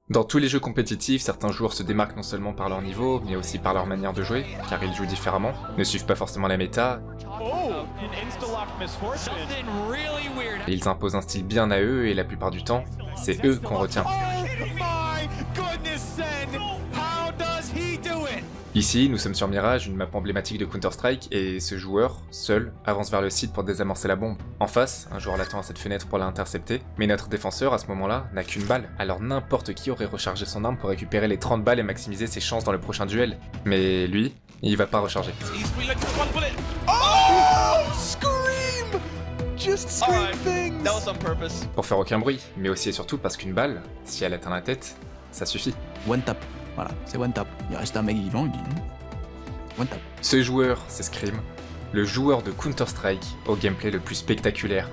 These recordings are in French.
Dans tous les jeux compétitifs, certains joueurs se démarquent non seulement par leur niveau, mais aussi par leur manière de jouer, car ils jouent différemment, ne suivent pas forcément la méta, et ils imposent un style bien à eux, et la plupart du temps, c'est eux qu'on retient. Ici, nous sommes sur Mirage, une map emblématique de Counter-Strike, et ce joueur, seul, avance vers le site pour désamorcer la bombe. En face, un joueur l'attend à cette fenêtre pour l'intercepter, mais notre défenseur, à ce moment-là, n'a qu'une balle, alors n'importe qui aurait rechargé son arme pour récupérer les 30 balles et maximiser ses chances dans le prochain duel. Mais lui, il va pas recharger. Pour faire aucun bruit, mais aussi et surtout parce qu'une balle, si elle atteint la tête, ça suffit. One tap, voilà, c'est one tap. Il reste un mec vivant, il dit one tap. Ce joueur, c'est Scream, le joueur de Counter-Strike au gameplay le plus spectaculaire.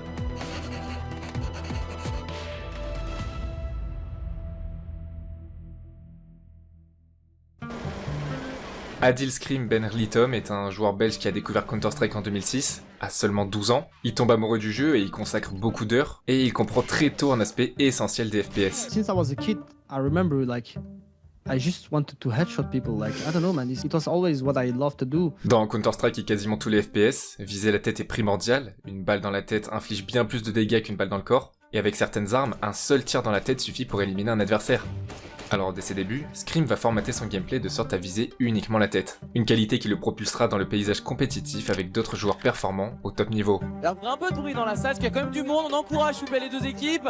Adil Scream Ben Rlitom est un joueur belge qui a découvert Counter-Strike en 2006, à seulement 12 ans. Il tombe amoureux du jeu et y consacre beaucoup d'heures, et il comprend très tôt un aspect essentiel des FPS. Since I was a kid, I remember I just wanted to headshot people, I don't know man, it was always what I loved to do. Dans Counter-Strike et quasiment tous les FPS, viser la tête est primordial, une balle dans la tête inflige bien plus de dégâts qu'une balle dans le corps, et avec certaines armes, un seul tir dans la tête suffit pour éliminer un adversaire. Alors dès ses débuts, Scream va formater son gameplay de sorte à viser uniquement la tête. Une qualité qui le propulsera dans le paysage compétitif avec d'autres joueurs performants au top niveau. Il y a un peu de bruit dans la salle, parce qu'il y a quand même du monde, on encourage les deux équipes.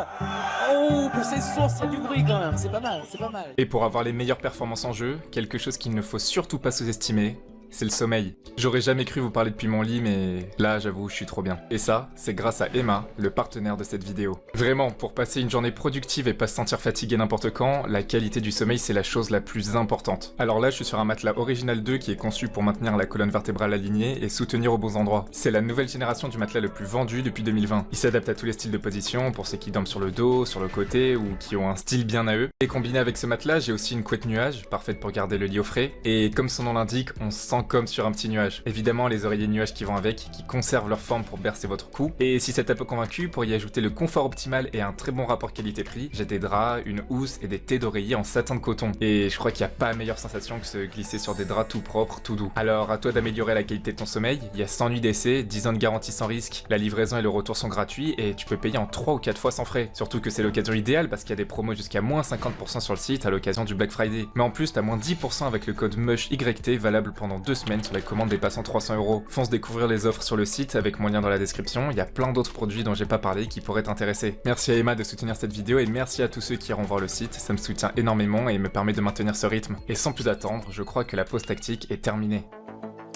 Oh, pour ces sources, il y a du bruit quand même, c'est pas mal, c'est pas mal. Et pour avoir les meilleures performances en jeu, quelque chose qu'il ne faut surtout pas sous-estimer, c'est le sommeil. J'aurais jamais cru vous parler depuis mon lit, mais là, j'avoue, je suis trop bien. Et ça, c'est grâce à Emma, le partenaire de cette vidéo. Vraiment, pour passer une journée productive et pas se sentir fatigué n'importe quand, la qualité du sommeil, c'est la chose la plus importante. Alors là, je suis sur un matelas Original 2 qui est conçu pour maintenir la colonne vertébrale alignée et soutenir aux bons endroits. C'est la nouvelle génération du matelas le plus vendu depuis 2020. Il s'adapte à tous les styles de position, pour ceux qui dorment sur le dos, sur le côté, ou qui ont un style bien à eux. Et combiné avec ce matelas, j'ai aussi une couette nuage, parfaite pour garder le lit au frais. Et comme son nom l'indique, on se sent comme sur un petit nuage. Évidemment, les oreillers nuages qui vont avec, qui conservent leur forme pour bercer votre cou. Et si ça t'a peu convaincu, pour y ajouter le confort optimal et un très bon rapport qualité-prix, j'ai des draps, une housse et des têtes d'oreiller en satin de coton. Et je crois qu'il n'y a pas meilleure sensation que se glisser sur des draps tout propres, tout doux. Alors à toi d'améliorer la qualité de ton sommeil, il y a 100 nuits d'essai, 10 ans de garantie sans risque, la livraison et le retour sont gratuits et tu peux payer en 3 ou 4 fois sans frais. Surtout que c'est l'occasion idéale parce qu'il y a des promos jusqu'à moins 50% sur le site à l'occasion du Black Friday. Mais en plus, t'as moins 10% avec le code MUSHYT valable pendant 2 semaines sur les commandes dépassant 300 €. Fonce découvrir les offres sur le site avec mon lien dans la description, il y a plein d'autres produits dont j'ai pas parlé qui pourraient t'intéresser. Merci à Emma de soutenir cette vidéo et merci à tous ceux qui iront voir le site, ça me soutient énormément et me permet de maintenir ce rythme. Et sans plus attendre, je crois que la pause tactique est terminée.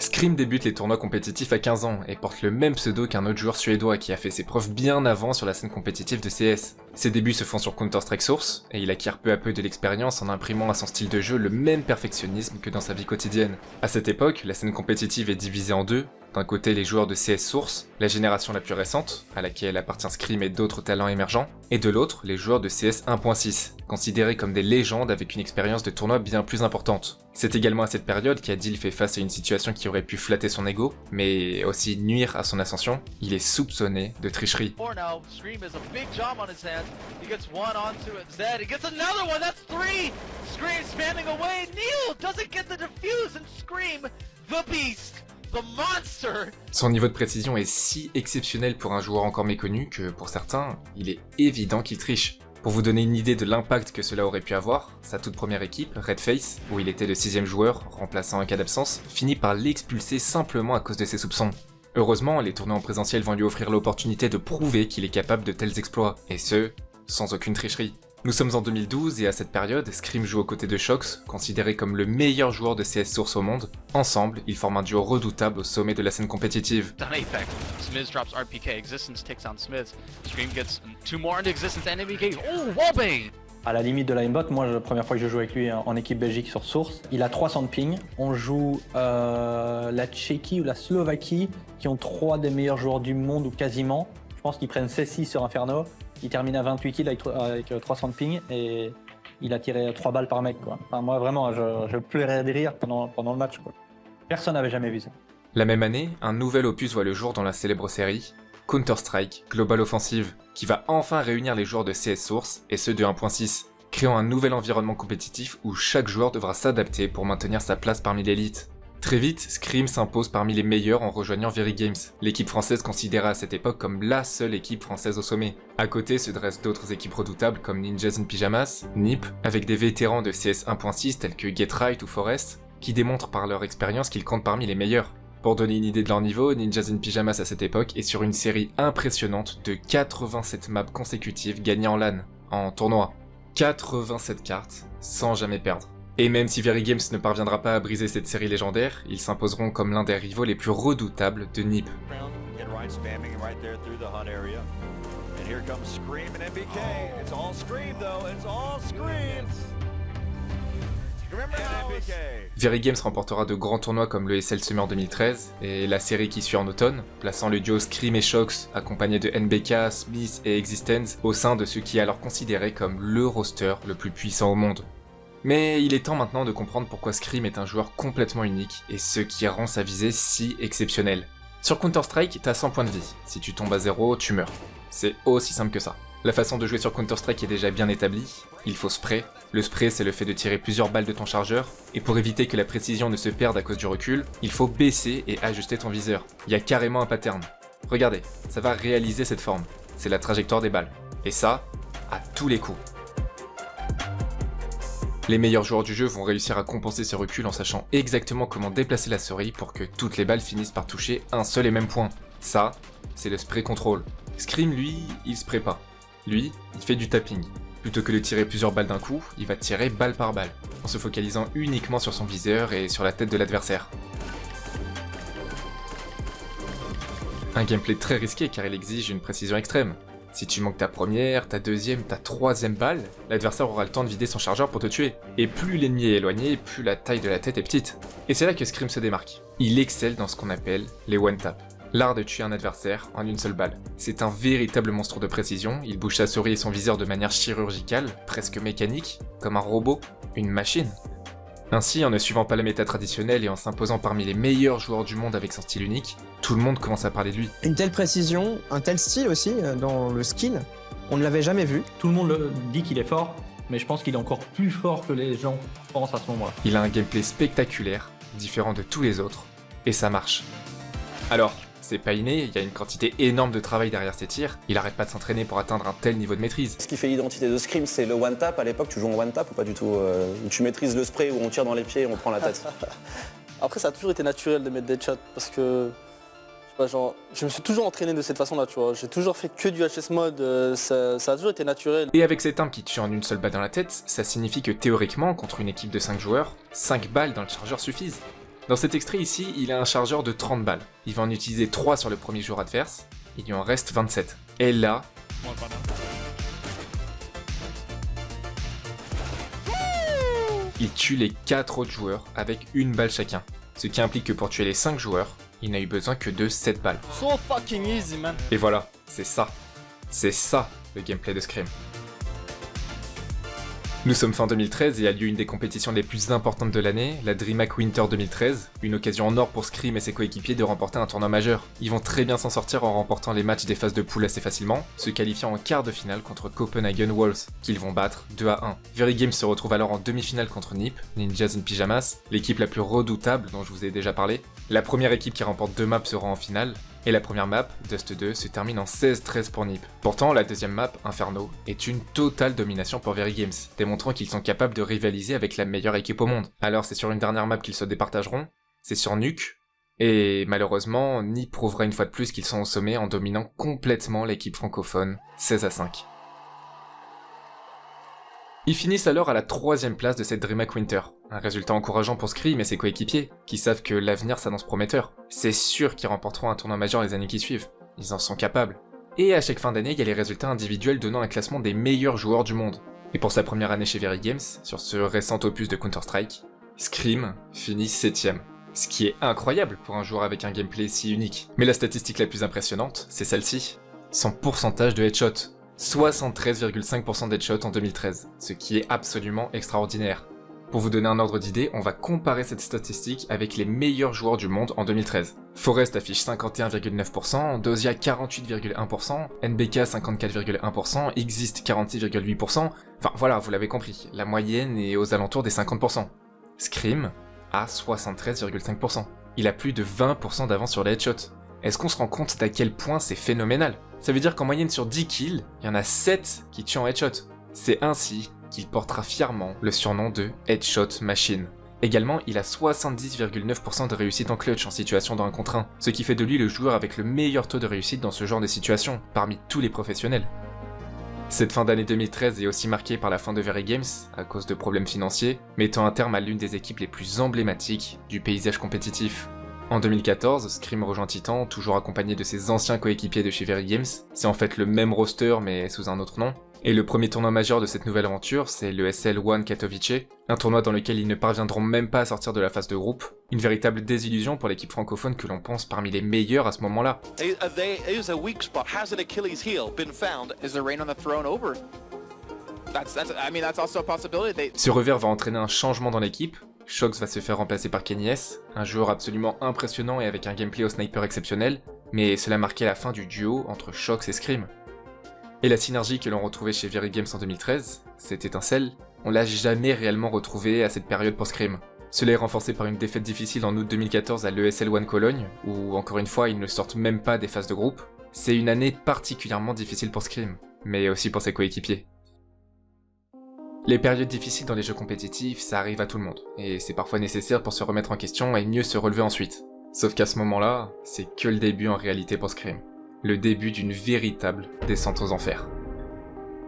Scream débute les tournois compétitifs à 15 ans et porte le même pseudo qu'un autre joueur suédois qui a fait ses preuves bien avant sur la scène compétitive de CS. Ses débuts se font sur Counter-Strike Source, et il acquiert peu à peu de l'expérience en imprimant à son style de jeu le même perfectionnisme que dans sa vie quotidienne. À cette époque, la scène compétitive est divisée en deux. D'un côté, les joueurs de CS Source, la génération la plus récente, à laquelle appartient Scream et d'autres talents émergents, et de l'autre, les joueurs de CS 1.6, considérés comme des légendes avec une expérience de tournoi bien plus importante. C'est également à cette période qu'Adil fait face à une situation qui aurait pu flatter son ego, mais aussi nuire à son ascension. Il est soupçonné de tricherie. Son niveau de précision est si exceptionnel pour un joueur encore méconnu que, pour certains, il est évident qu'il triche. Pour vous donner une idée de l'impact que cela aurait pu avoir, sa toute première équipe, Redface, où il était le 6ème joueur, remplaçant un cas d'absence, finit par l'expulser simplement à cause de ses soupçons. Heureusement, les tournois en présentiel vont lui offrir l'opportunité de prouver qu'il est capable de tels exploits, et ce, sans aucune tricherie. Nous sommes en 2012 et à cette période, Scream joue aux côtés de Shox, considéré comme le meilleur joueur de CS Source au monde. Ensemble, ils forment un duo redoutable au sommet de la scène compétitive. Smith drops RPK, Existence takes on Smith. Scream gets 2 more into Existence and RPK. Oh, wallbang! À la limite de l'aimbot, moi la première fois que je joue avec lui en équipe Belgique sur Source, il a 300 de ping. On joue la Tchéquie ou la Slovaquie qui ont 3 des meilleurs joueurs du monde ou quasiment. Je pense qu'ils prennent 16-6 sur Inferno. Il termine à 28 kills avec 300 de ping et il a tiré 3 balles par mec, quoi. Enfin, moi vraiment, je pleurais de rire pendant le match, quoi. Personne n'avait jamais vu ça. La même année, un nouvel opus voit le jour dans la célèbre série, Counter-Strike Global Offensive, qui va enfin réunir les joueurs de CS Source et ceux de 1.6. créant un nouvel environnement compétitif où chaque joueur devra s'adapter pour maintenir sa place parmi l'élite. Très vite, Scream s'impose parmi les meilleurs en rejoignant Very Games, l'équipe française considérée à cette époque comme la seule équipe française au sommet. À côté se dressent d'autres équipes redoutables comme Ninjas in Pyjamas, NiP, avec des vétérans de CS 1.6 tels que Get Right ou Forest, qui démontrent par leur expérience qu'ils comptent parmi les meilleurs. Pour donner une idée de leur niveau, Ninjas in Pyjamas à cette époque est sur une série impressionnante de 87 maps consécutives gagnées en LAN, en tournoi. 87 cartes, sans jamais perdre. Et même si Very Games ne parviendra pas à briser cette série légendaire, ils s'imposeront comme l'un des rivaux les plus redoutables de NiP. Very Games remportera de grands tournois comme le ESL Summer 2013 et la série qui suit en automne, plaçant le duo Scream et Shox accompagné de NBK, Smith et Existence au sein de ce qui est alors considéré comme le roster le plus puissant au monde. Mais il est temps maintenant de comprendre pourquoi Scream est un joueur complètement unique et ce qui rend sa visée si exceptionnelle. Sur Counter-Strike, t'as 100 points de vie, si tu tombes à 0, tu meurs. C'est aussi simple que ça. La façon de jouer sur Counter-Strike est déjà bien établie, il faut spray. Le spray c'est le fait de tirer plusieurs balles de ton chargeur, et pour éviter que la précision ne se perde à cause du recul, il faut baisser et ajuster ton viseur. Il y a carrément un pattern. Regardez, ça va réaliser cette forme, c'est la trajectoire des balles. Et ça, à tous les coups. Les meilleurs joueurs du jeu vont réussir à compenser ce recul en sachant exactement comment déplacer la souris pour que toutes les balles finissent par toucher un seul et même point. Ça, c'est le spray control. Scream, lui, il spray pas. Lui, il fait du tapping. Plutôt que de tirer plusieurs balles d'un coup, il va tirer balle par balle, en se focalisant uniquement sur son viseur et sur la tête de l'adversaire. Un gameplay très risqué car il exige une précision extrême. Si tu manques ta première, ta deuxième, ta troisième balle, l'adversaire aura le temps de vider son chargeur pour te tuer. Et plus l'ennemi est éloigné, plus la taille de la tête est petite. Et c'est là que Scream se démarque. Il excelle dans ce qu'on appelle les one-tap. L'art de tuer un adversaire en une seule balle. C'est un véritable monstre de précision, il bouge sa souris et son viseur de manière chirurgicale, presque mécanique, comme un robot, une machine. Ainsi, en ne suivant pas la méta traditionnelle et en s'imposant parmi les meilleurs joueurs du monde avec son style unique, tout le monde commence à parler de lui. Une telle précision, un tel style aussi dans le skill, on ne l'avait jamais vu. Tout le monde dit qu'il est fort, mais je pense qu'il est encore plus fort que les gens pensent à ce moment-là. Il a un gameplay spectaculaire, différent de tous les autres, et ça marche. Alors, c'est pas inné, il y a une quantité énorme de travail derrière ses tirs, il arrête pas de s'entraîner pour atteindre un tel niveau de maîtrise. Ce qui fait l'identité de Scream, c'est le one tap. À l'époque, tu joues en one tap ou pas du tout où tu maîtrises le spray, où on tire dans les pieds et on prend la tête. Après, ça a toujours été naturel de mettre des shots parce que je sais pas, genre, je me suis toujours entraîné de cette façon-là, tu vois. J'ai toujours fait que du HS mode, ça a toujours été naturel. Et avec cette arme qui tue en une seule balle dans la tête, ça signifie que théoriquement, contre une équipe de 5 joueurs, 5 balles dans le chargeur suffisent. Dans cet extrait ici, il a un chargeur de 30 balles. Il va en utiliser 3 sur le premier joueur adverse, il lui en reste 27. Et là... il tue les 4 autres joueurs avec une balle chacun. Ce qui implique que pour tuer les 5 joueurs, il n'a eu besoin que de 7 balles. So fucking easy, man. Et voilà, c'est ça. C'est ça le gameplay de Scream. Nous sommes fin 2013 et a lieu une des compétitions les plus importantes de l'année, la DreamHack Winter 2013, une occasion en or pour Scream et ses coéquipiers de remporter un tournoi majeur. Ils vont très bien s'en sortir en remportant les matchs des phases de poule assez facilement, se qualifiant en quart de finale contre Copenhagen Wolves, qu'ils vont battre 2-1. Very Games se retrouve alors en demi-finale contre NiP, Ninjas in Pyjamas, l'équipe la plus redoutable dont je vous ai déjà parlé. La première équipe qui remporte 2 maps sera en finale, et la première map, Dust 2, se termine en 16-13 pour NiP. Pourtant, la deuxième map, Inferno, est une totale domination pour Very Games, démontrant qu'ils sont capables de rivaliser avec la meilleure équipe au monde. Alors c'est sur une dernière map qu'ils se départageront, c'est sur Nuke, et malheureusement, NiP prouvera une fois de plus qu'ils sont au sommet en dominant complètement l'équipe francophone, 16-5. Ils finissent alors à la 3ème place de cette DreamHack Winter, un résultat encourageant pour Scream et ses coéquipiers, qui savent que l'avenir s'annonce prometteur. C'est sûr qu'ils remporteront un tournoi majeur les années qui suivent, ils en sont capables. Et à chaque fin d'année, il y a les résultats individuels donnant un classement des meilleurs joueurs du monde. Et pour sa première année chez Very Games, sur ce récent opus de Counter-Strike, Scream finit 7ème. Ce qui est incroyable pour un joueur avec un gameplay si unique. Mais la statistique la plus impressionnante, c'est celle-ci. Son pourcentage de headshot. 73,5% d'headshot en 2013, ce qui est absolument extraordinaire. Pour vous donner un ordre d'idée, on va comparer cette statistique avec les meilleurs joueurs du monde en 2013. Forest affiche 51,9%, Dozia 48,1%, NBK 54,1%, Exist 46,8%, enfin voilà, vous l'avez compris, la moyenne est aux alentours des 50%. Scream a 73,5%. Il a plus de 20% d'avance sur les headshots. Est-ce qu'on se rend compte d'à quel point c'est phénoménal? Ça veut dire qu'en moyenne sur 10 kills, il y en a 7 qui tuent en headshot. C'est ainsi qu'il portera fièrement le surnom de Headshot Machine. Également, il a 70,9% de réussite en clutch en situation de 1 contre 1, ce qui fait de lui le joueur avec le meilleur taux de réussite dans ce genre de situation, parmi tous les professionnels. Cette fin d'année 2013 est aussi marquée par la fin de Very Games, à cause de problèmes financiers, mettant un terme à l'une des équipes les plus emblématiques du paysage compétitif. En 2014, Scream rejoint Titan, toujours accompagné de ses anciens coéquipiers de chez Very Games, c'est en fait le même roster mais sous un autre nom. Et le premier tournoi majeur de cette nouvelle aventure, c'est le SL1 Katowice, un tournoi dans lequel ils ne parviendront même pas à sortir de la phase de groupe, une véritable désillusion pour l'équipe francophone que l'on pense parmi les meilleurs à ce moment-là. Ce revers va entraîner un changement dans l'équipe. Shox va se faire remplacer par Kenny S, un joueur absolument impressionnant et avec un gameplay au sniper exceptionnel, mais cela marquait la fin du duo entre Shox et Scream. Et la synergie que l'on retrouvait chez Very Games en 2013, cette étincelle, on l'a jamais réellement retrouvée à cette période pour Scream. Cela est renforcé par une défaite difficile en août 2014 à l'ESL1 Cologne, où encore une fois ils ne sortent même pas des phases de groupe. C'est une année particulièrement difficile pour Scream, mais aussi pour ses coéquipiers. Les périodes difficiles dans les jeux compétitifs, ça arrive à tout le monde, et c'est parfois nécessaire pour se remettre en question et mieux se relever ensuite. Sauf qu'à ce moment-là, c'est que le début en réalité pour Scream. Le début d'une véritable descente aux enfers.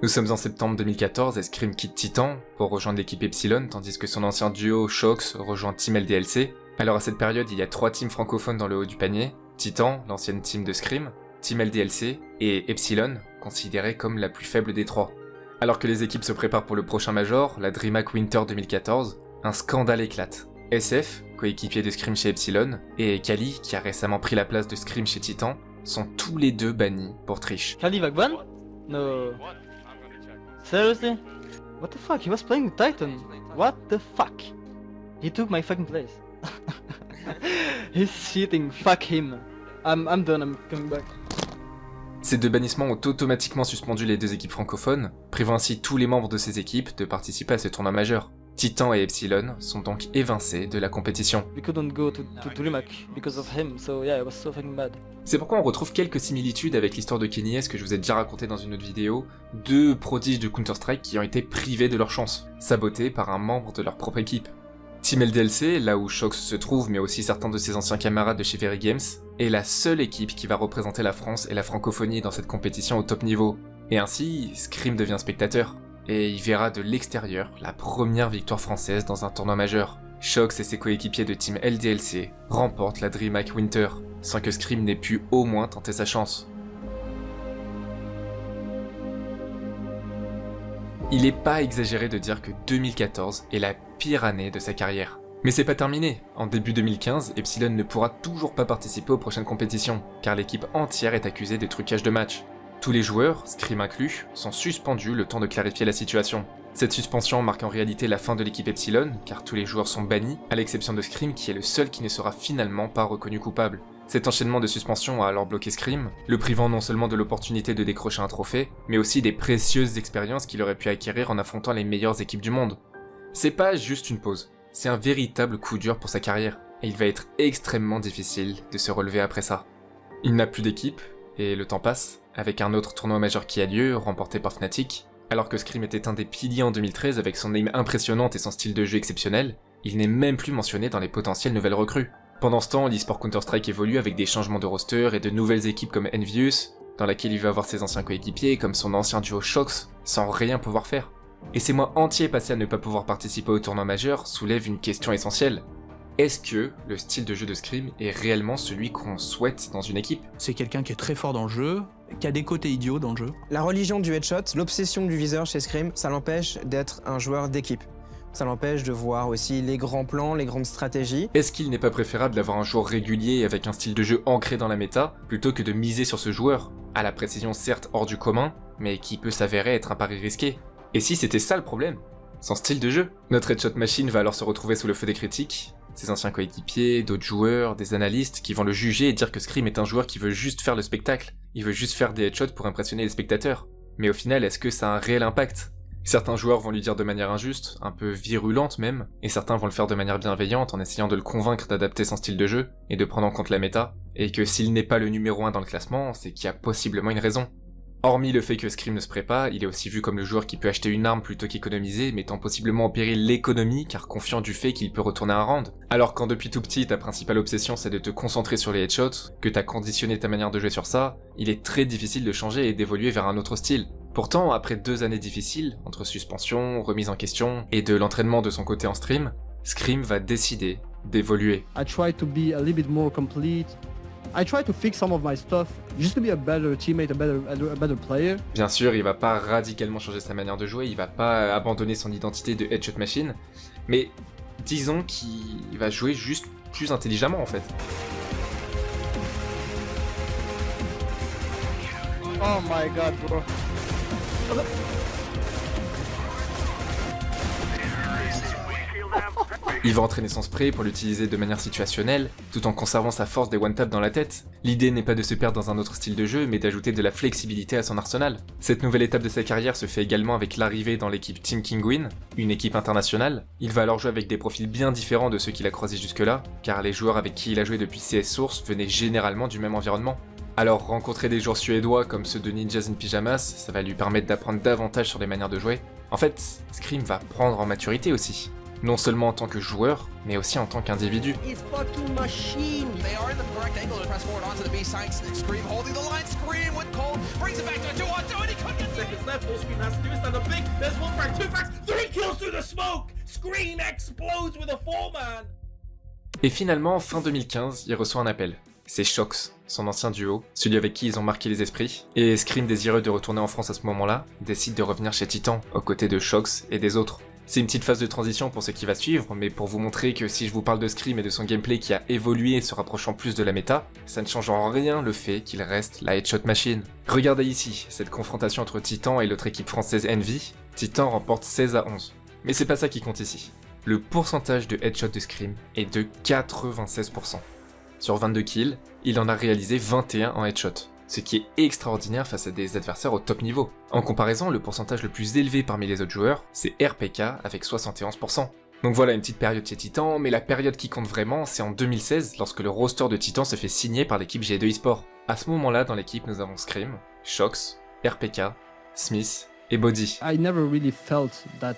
Nous sommes en septembre 2014 et Scream quitte Titan pour rejoindre l'équipe Epsilon, tandis que son ancien duo Shox rejoint Team LDLC. Alors à cette période, il y a 3 teams francophones dans le haut du panier, Titan, l'ancienne team de Scream, Team LDLC et Epsilon, considérée comme la plus faible des 3. Alors que les équipes se préparent pour le prochain Major, la DreamHack Winter 2014, un scandale éclate. SF, coéquipier de Scream chez Epsilon, et Kali, qui a récemment pris la place de Scream chez Titan, sont tous les deux bannis pour triche. Kali va ban? No. Seriously? What the fuck? He was playing with Titan. What the fuck? He took my fucking place. He's cheating. Fuck him. I'm done. I'm coming back. Ces 2 bannissements ont automatiquement suspendu les 2 équipes francophones, privant ainsi tous les membres de ces équipes de participer à ce tournoi majeur. Titan et Epsilon sont donc évincés de la compétition. We couldn't go to DreamHack because of him, so yeah, it was so fucking bad. C'est pourquoi on retrouve quelques similitudes avec l'histoire de Kenny S que je vous ai déjà raconté dans une autre vidéo, 2 prodiges de Counter-Strike qui ont été privés de leur chance, sabotés par un membre de leur propre équipe. Team LDLC, là où Shox se trouve mais aussi certains de ses anciens camarades de chez Very Games, est la seule équipe qui va représenter la France et la francophonie dans cette compétition au top niveau. Et ainsi, Scream devient spectateur, et il verra de l'extérieur la première victoire française dans un tournoi majeur. Shox et ses coéquipiers de Team LDLC remportent la DreamHack Winter, sans que Scream n'ait pu au moins tenter sa chance. Il n'est pas exagéré de dire que 2014 est la pire année de sa carrière. Mais c'est pas terminé. En début 2015, Epsilon ne pourra toujours pas participer aux prochaines compétitions, car l'équipe entière est accusée de trucage de match. Tous les joueurs, Scream inclus, sont suspendus le temps de clarifier la situation. Cette suspension marque en réalité la fin de l'équipe Epsilon, car tous les joueurs sont bannis, à l'exception de Scream qui est le seul qui ne sera finalement pas reconnu coupable. Cet enchaînement de suspensions a alors bloqué Scream, le privant non seulement de l'opportunité de décrocher un trophée, mais aussi des précieuses expériences qu'il aurait pu acquérir en affrontant les meilleures équipes du monde. C'est pas juste une pause, c'est un véritable coup dur pour sa carrière, et il va être extrêmement difficile de se relever après ça. Il n'a plus d'équipe, et le temps passe, avec un autre tournoi majeur qui a lieu, remporté par Fnatic. Alors que Scream était un des piliers en 2013 avec son aim impressionnante et son style de jeu exceptionnel, il n'est même plus mentionné dans les potentielles nouvelles recrues. Pendant ce temps, l'e-sport Counter-Strike évolue avec des changements de roster et de nouvelles équipes comme Envious, dans laquelle il va avoir ses anciens coéquipiers comme son ancien duo Shox, sans rien pouvoir faire. Et ces mois entiers passés à ne pas pouvoir participer au tournoi majeur soulèvent une question essentielle. Est-ce que le style de jeu de Scream est réellement celui qu'on souhaite dans une équipe? C'est quelqu'un qui est très fort dans le jeu, qui a des côtés idiots dans le jeu. La religion du headshot, l'obsession du viseur chez Scream, ça l'empêche d'être un joueur d'équipe. Ça l'empêche de voir aussi les grands plans, les grandes stratégies. Est-ce qu'il n'est pas préférable d'avoir un joueur régulier avec un style de jeu ancré dans la méta, plutôt que de miser sur ce joueur, à la précision certes hors du commun, mais qui peut s'avérer être un pari risqué? Et si c'était ça le problème? son style de jeu. Notre Headshot Machine va alors se retrouver sous le feu des critiques, ses anciens coéquipiers, d'autres joueurs, des analystes qui vont le juger et dire que Scream est un joueur qui veut juste faire le spectacle, il veut juste faire des headshots pour impressionner les spectateurs. Mais au final, est-ce que ça a un réel impact? Certains joueurs vont lui dire de manière injuste, un peu virulente même, et certains vont le faire de manière bienveillante en essayant de le convaincre d'adapter son style de jeu et de prendre en compte la méta, et que s'il n'est pas le numéro 1 dans le classement, c'est qu'il y a possiblement une raison. Hormis le fait que Scream ne se prête pas, il est aussi vu comme le joueur qui peut acheter une arme plutôt qu'économiser, mettant possiblement en péril l'économie car confiant du fait qu'il peut retourner un round. Alors quand depuis tout petit ta principale obsession c'est de te concentrer sur les headshots, que t'as conditionné ta manière de jouer sur ça, il est très difficile de changer et d'évoluer vers un autre style. Pourtant, après 2 années difficiles, entre suspension, remise en question, et de l'entraînement de son côté en stream, Scream va décider d'évoluer. I try to be a little bit more complete. I try to fix some of my stuff just to be a better teammate, a better player. Bien sûr, il va pas radicalement changer sa manière de jouer, il va pas abandonner son identité de Headshot Machine, mais disons qu'il va jouer juste plus intelligemment en fait. Oh my god, bro. Il va entraîner son spray pour l'utiliser de manière situationnelle, tout en conservant sa force des one-tap dans la tête. L'idée n'est pas de se perdre dans un autre style de jeu, mais d'ajouter de la flexibilité à son arsenal. Cette nouvelle étape de sa carrière se fait également avec l'arrivée dans l'équipe Team Kinguin, une équipe internationale. Il va alors jouer avec des profils bien différents de ceux qu'il a croisés jusque-là, car les joueurs avec qui il a joué depuis CS Source venaient généralement du même environnement. Alors rencontrer des joueurs suédois comme ceux de Ninjas in Pyjamas, ça va lui permettre d'apprendre davantage sur les manières de jouer. En fait, Scream va prendre en maturité aussi. Non seulement en tant que joueur, mais aussi en tant qu'individu. Et finalement, fin 2015, il reçoit un appel. C'est Shox, son ancien duo, celui avec qui ils ont marqué les esprits, et Scream, désireux de retourner en France à ce moment-là, décide de revenir chez Titan, aux côtés de Shox et des autres. C'est une petite phase de transition pour ce qui va suivre, mais pour vous montrer que si je vous parle de Scream et de son gameplay qui a évolué se rapprochant plus de la méta, ça ne change en rien le fait qu'il reste la Headshot Machine. Regardez ici, cette confrontation entre Titan et l'autre équipe française Envy, Titan remporte 16-11. Mais c'est pas ça qui compte ici. Le pourcentage de headshot de Scream est de 96%. Sur 22 kills, il en a réalisé 21 en headshot, ce qui est extraordinaire face à des adversaires au top niveau. En comparaison, le pourcentage le plus élevé parmi les autres joueurs, c'est RPK avec 71%. Donc voilà une petite période chez Titan, mais la période qui compte vraiment, c'est en 2016, lorsque le roster de Titan se fait signer par l'équipe G2 eSport. À ce moment-là, dans l'équipe, nous avons Scream, Shox, RPK, Smith et Body. I never really felt that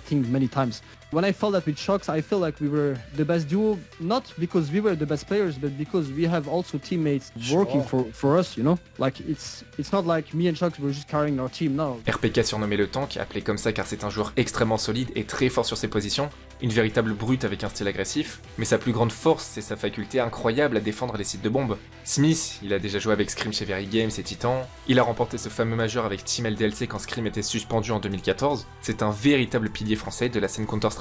thing many times. When I felt that with Shox, I feel like we were the best duo, not because we were the best players, but because we have also teammates working for us, you know? Like, it's not like me and Shox were just carrying our team, no. RPK surnommé le tank, appelé comme ça car c'est un joueur extrêmement solide et très fort sur ses positions, une véritable brute avec un style agressif, mais sa plus grande force c'est sa faculté incroyable à défendre les sites de bombes. Smith, il a déjà joué avec Scream chez Very Games et Titan, il a remporté ce fameux majeur avec Team LDLC quand Scream était suspendu en 2014, c'est un véritable pilier français de la scène Counter-Strike.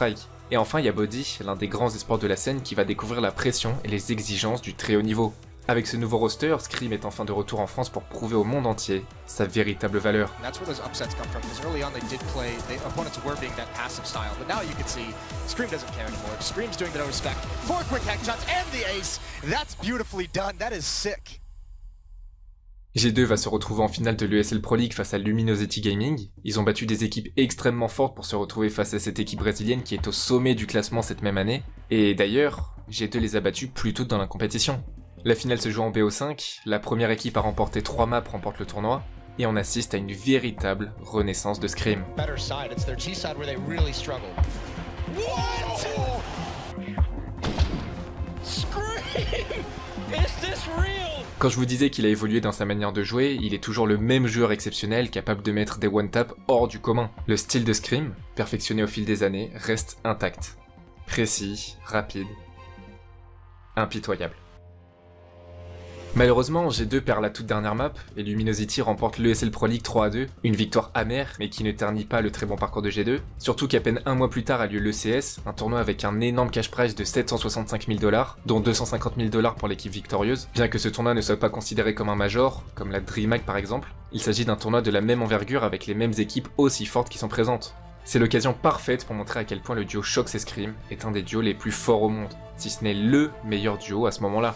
Et enfin il y a Body, l'un des grands espoirs de la scène qui va découvrir la pression et les exigences du très haut niveau. Avec ce nouveau roster, Scream est enfin de retour en France pour prouver au monde entier sa véritable valeur. That's where those upsets come from, because early on they did play, the opponents were being that passive style, but now you can see Scream doesn't care anymore. Scream's doing the no respect. 4 quick headshots and the ace. That's beautifully done. That is sick. G2 va se retrouver en finale de l'ESL Pro League face à Luminosity Gaming. Ils ont battu des équipes extrêmement fortes pour se retrouver face à cette équipe brésilienne qui est au sommet du classement cette même année. Et d'ailleurs, G2 les a battus plus tôt dans la compétition. La finale se joue en BO5, la première équipe à remporter 3 maps remporte le tournoi, et on assiste à une véritable renaissance de Scream. Better side, it's their G side where they really struggle. What? Scream! Is this real? Quand je vous disais qu'il a évolué dans sa manière de jouer, il est toujours le même joueur exceptionnel capable de mettre des one-tap hors du commun. Le style de Scream, perfectionné au fil des années, reste intact. Précis, rapide, impitoyable. Malheureusement, G2 perd la toute dernière map, et Luminosity remporte l'ESL Pro League 3-2, une victoire amère, mais qui ne ternit pas le très bon parcours de G2, surtout qu'à peine un mois plus tard a lieu l'ECS, un tournoi avec un énorme cash prize de 765 000 $, dont 250 000 $ pour l'équipe victorieuse. Bien que ce tournoi ne soit pas considéré comme un major, comme la DreamHack par exemple, il s'agit d'un tournoi de la même envergure avec les mêmes équipes aussi fortes qui sont présentes. C'est l'occasion parfaite pour montrer à quel point le duo Shox et Scream est un des duos les plus forts au monde, si ce n'est LE meilleur duo à ce moment-là.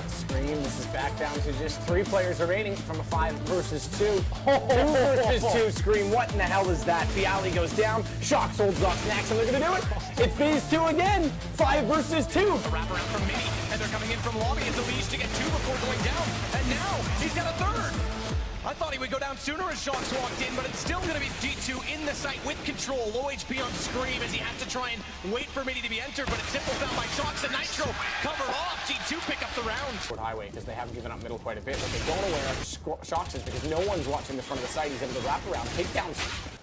Scream. This is back down to just 3 players remaining from a 5 versus 2. 2 versus 2, Scream. What in the hell is that? The alley goes down. Shox holds up snacks, and they're gonna do it. It's these two again. 5 versus 2. A wraparound from Mini, and they're coming in from Lobby as the leads to get 2 before going down. And now he's got a third. I thought he would go down sooner as Shox walked in, but it's still going to be G2 in the site with control. Low HP on Scream as he has to try and wait for Mini to be entered, but it's simple found by Shox and Nitro. Covered off, G2 pick up the round. Highway, because they haven't given up middle quite a bit. What they don't aware of Shox is because no one's watching the front of the site. He's able to wrap around, take down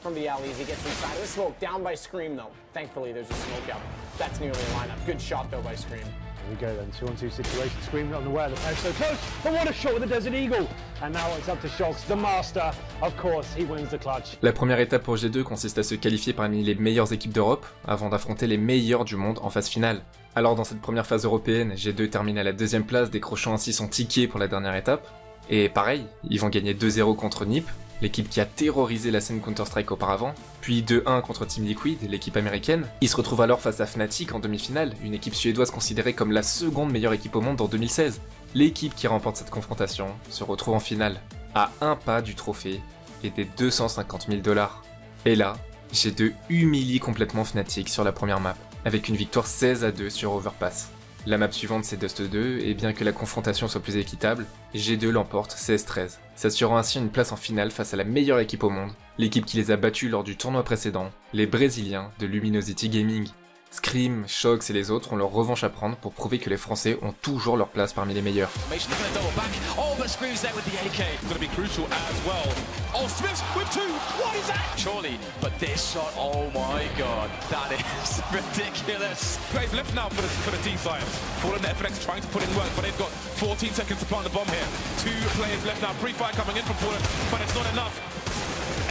from the alley as he gets inside of the smoke. Down by Scream though. Thankfully there's a smoke out. That's nearly a lineup. Good shot though by Scream. Here we go then, 2-on-2 situation. Scream not aware, the pair's so close, but what a shot with the Desert Eagle! And now it's up to Shox, the master. Of course, he wins the clutch. La première étape pour G2 consiste à se qualifier parmi les meilleures équipes d'Europe, avant d'affronter les meilleurs du monde en phase finale. Alors dans cette première phase européenne, G2 termine à la 2ème place, décrochant ainsi son ticket pour la dernière étape. Et pareil, ils vont gagner 2-0 contre NiP, l'équipe qui a terrorisé la scène Counter-Strike auparavant, puis 2-1 contre Team Liquid, l'équipe américaine. Ils se retrouvent alors face à Fnatic en demi-finale, une équipe suédoise considérée comme la seconde meilleure équipe au monde en 2016. L'équipe qui remporte cette confrontation se retrouve en finale, à un pas du trophée et des 250 000 $. Et là, G2 humilie complètement Fnatic sur la première map, avec une victoire 16-2 sur Overpass. La map suivante c'est Dust 2, et bien que la confrontation soit plus équitable, G2 l'emporte 16-13, s'assurant ainsi une place en finale face à la meilleure équipe au monde, l'équipe qui les a battus lors du tournoi précédent, les Brésiliens de Luminosity Gaming. Scream, Shox et les autres ont leur revanche à prendre pour prouver que les Français ont toujours leur place parmi les meilleurs. Surely, but this shot, oh my god, that is ridiculous. Plays left now for the D-side. Fallen the FNX trying to put in work, but they've got 14 seconds to plant the bomb here. 2 players left now, pre-fire coming in from Fallen, but it's not enough.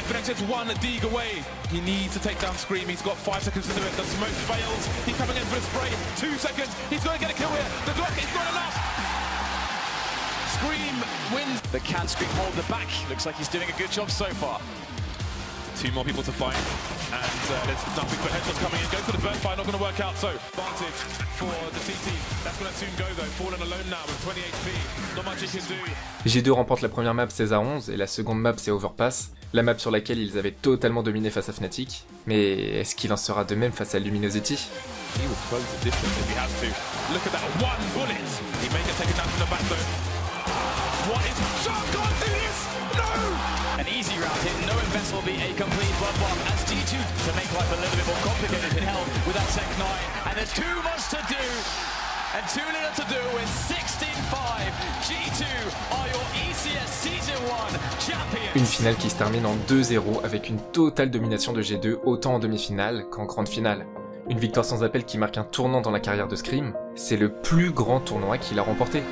FNX is 1 dig away. He needs to take down Scream, he's got 5 seconds to do it. The smoke fails, he's coming in for the spray. 2 seconds, he's going to get a kill here. The Glock is not enough. Scream wins. The can Scream hold the back. Looks like he's doing a good job so far. 2 more people to find, and there's nothing but headshots coming in. Go for the burst fire, not going to work out, so advantage for the CT. That's going to soon go though. Fallen alone now with 20 HP. Not much he can do. G2 remporte la première map 16-11 et la seconde map c'est Overpass, la map sur laquelle ils avaient totalement dominé face à Fnatic. Mais est-ce qu'il en sera de même face à Luminosity? He will close the distance if he has to. Look at that one bullet. He may get taken down from the back though. What is Shox can't do this? No! An easy round here, no invest will be a complete bloodbath as G2 to make life a little bit more complicated in hell with that Tech 9. And there's too much to do and too little to do with 16-5. G2 are your ECS Season 1 champions. Une finale qui se termine en 2-0 avec une totale domination de G2 autant en demi-finale qu'en grande finale. Une victoire sans appel qui marque un tournant dans la carrière de Scream, c'est le plus grand tournoi qu'il a remporté.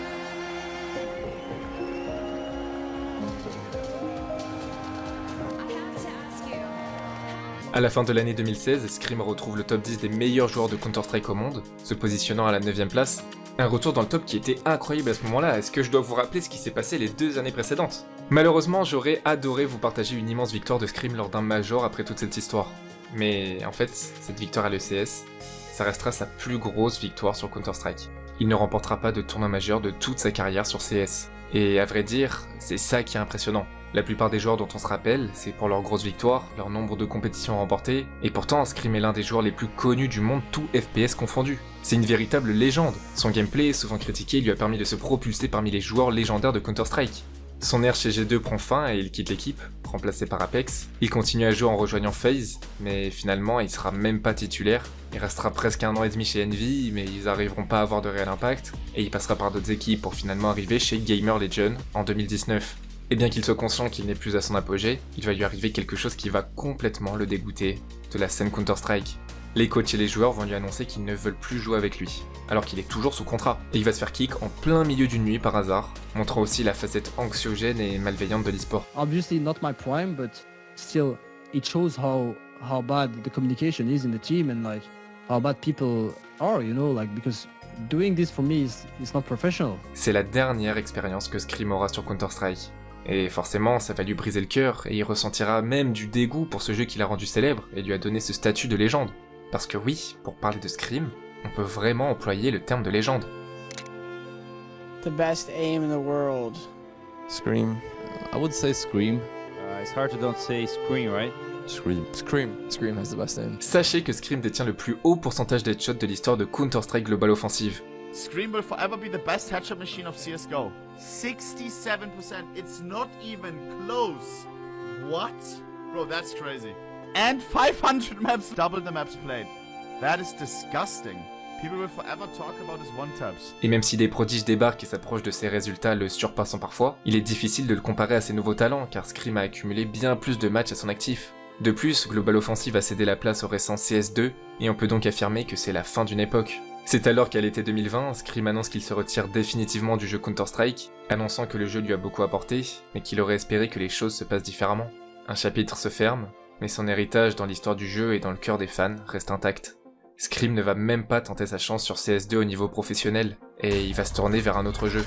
À la fin de l'année 2016, Scream retrouve le top 10 des meilleurs joueurs de Counter-Strike au monde, se positionnant à la 9ème place. Un retour dans le top qui était incroyable à ce moment-là, est-ce que je dois vous rappeler ce qui s'est passé les 2 années précédentes? Malheureusement, j'aurais adoré vous partager une immense victoire de Scream lors d'un major après toute cette histoire. Mais en fait, cette victoire à l'ECS, ça restera sa plus grosse victoire sur Counter-Strike. Il ne remportera pas de tournoi majeur de toute sa carrière sur CS. Et à vrai dire, c'est ça qui est impressionnant. La plupart des joueurs dont on se rappelle, c'est pour leurs grosses victoires, leur nombre de compétitions remportées, et pourtant Scream est l'un des joueurs les plus connus du monde, tout FPS confondu. C'est une véritable légende. Son gameplay, souvent critiqué, lui a permis de se propulser parmi les joueurs légendaires de Counter-Strike. Son ère chez G2 prend fin et il quitte l'équipe, remplacé par Apex. Il continue à jouer en rejoignant FaZe, mais finalement il sera même pas titulaire. Il restera presque 1 an et demi chez Envy, mais ils arriveront pas à avoir de réel impact, et il passera par d'autres équipes pour finalement arriver chez Gamer Legion en 2019. Et bien qu'il soit conscient qu'il n'est plus à son apogée, il va lui arriver quelque chose qui va complètement le dégoûter de la scène Counter-Strike. Les coachs et les joueurs vont lui annoncer qu'ils ne veulent plus jouer avec lui, alors qu'il est toujours sous contrat. Et il va se faire kick en plein milieu d'une nuit par hasard, montrant aussi la facette anxiogène et malveillante de l'e-sport. Obviously not my prime, but still it shows how bad the communication is in the team and like how bad people are, you know, like because doing this for me is not professional. C'est la dernière expérience que Scream aura sur Counter-Strike. Et forcément, ça va lui briser le cœur, et il ressentira même du dégoût pour ce jeu qui l'a rendu célèbre et lui a donné ce statut de légende. Parce que oui, pour parler de Scream, on peut vraiment employer le terme de légende. The best aim in the world. Scream. I would say Scream. It's hard to don't say Scream, right? Scream. Scream has the best aim. Sachez que Scream détient le plus haut pourcentage d'headshots de l'histoire de Counter-Strike Global Offensive. Scream will forever be the best headshot machine of CSGO. 67%, it's not even close. What? Bro, that's crazy. And 500 maps, double the maps played. That is disgusting. People will forever talk about his one-taps. Et même si des prodiges débarquent et s'approchent de ses résultats le surpassant parfois, il est difficile de le comparer à ses nouveaux talents car Scream a accumulé bien plus de matchs à son actif. De plus, Global Offensive a cédé la place au récent CS2 et on peut donc affirmer que c'est la fin d'une époque. C'est alors qu'à l'été 2020, Scream annonce qu'il se retire définitivement du jeu Counter-Strike, annonçant que le jeu lui a beaucoup apporté, mais qu'il aurait espéré que les choses se passent différemment. Un chapitre se ferme, mais son héritage dans l'histoire du jeu et dans le cœur des fans reste intact. Scream ne va même pas tenter sa chance sur CS2 au niveau professionnel, et il va se tourner vers un autre jeu.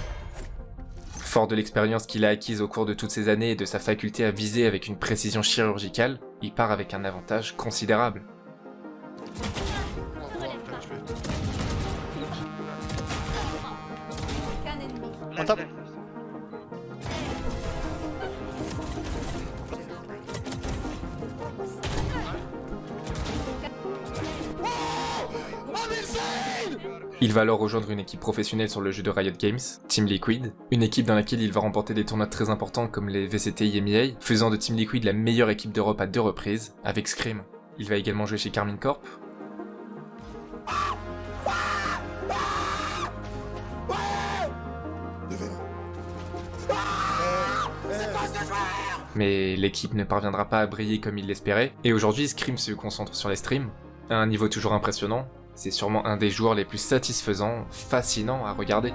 Fort de l'expérience qu'il a acquise au cours de toutes ces années et de sa faculté à viser avec une précision chirurgicale, il part avec un avantage considérable. On top. Il va alors rejoindre une équipe professionnelle sur le jeu de Riot Games, Team Liquid, une équipe dans laquelle il va remporter des tournois très importants comme les VCTI EMEA, faisant de Team Liquid la meilleure équipe d'Europe à 2 reprises, avec Scream. Il va également jouer chez Karmine Corp. Mais l'équipe ne parviendra pas à briller comme il l'espérait, et aujourd'hui Scream se concentre sur les streams, à un niveau toujours impressionnant. C'est sûrement un des joueurs les plus satisfaisants, fascinants à regarder.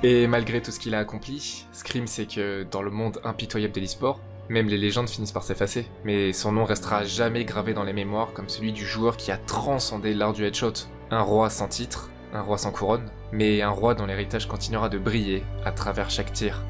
Et malgré tout ce qu'il a accompli, Scream sait que dans le monde impitoyable de l'e-sport, même les légendes finissent par s'effacer, mais son nom restera jamais gravé dans les mémoires comme celui du joueur qui a transcendé l'art du headshot. Un roi sans titre, un roi sans couronne, mais un roi dont l'héritage continuera de briller à travers chaque tir.